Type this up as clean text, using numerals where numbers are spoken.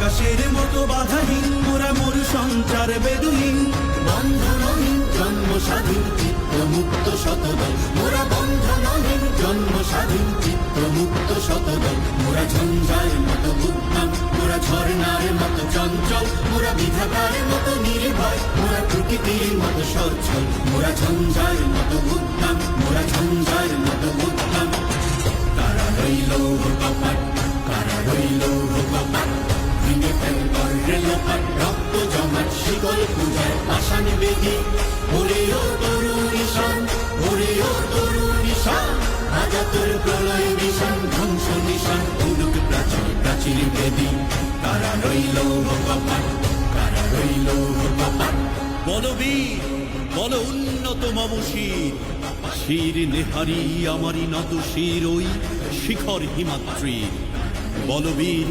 আকাশের মতো বাধাহীন মোরা মোর সঞ্চার বেদুহীন, বন্ধনহীন জন্ম স্বাধীন চিত্রমুক্ত শতদল, মোরা বন্ধনহীন জন্ম স্বাধীন চিত্রমুক্ত শতদল। মোরা ঝঞ্ঝার মতো উদ্যম, মোরা ঝর্ণার মতো চঞ্চল, মোরা বিধাতার মতো নির্ভয়, মোরা প্রকৃতির মতো সচ্ছল। মোরা ঝঞ্ঝার মতো উদ্যম, মোরা ঝঞ্ঝার মতো উদ্যম। কারা রইল কপাট, কারা রইল কপাট, ভেঙে ফেল করে লোপাট, রক্ত জমাট শিকল পূজার পাষাণ বেদি। ওরে ও তরুণী শান, ওরে ও তরুণী শান, আজাতুর প্রলয় নিশান, ধ্বংস নিশান উলুক প্রাচীর প্রাচীর বেদি। কারা রইল কপাট, কারা রইল কপাট। বলবীর বল উন্নত মম শির, শির নেহারি আমারি নত শির ওই শিখর হিমাদ্রি। বলবীর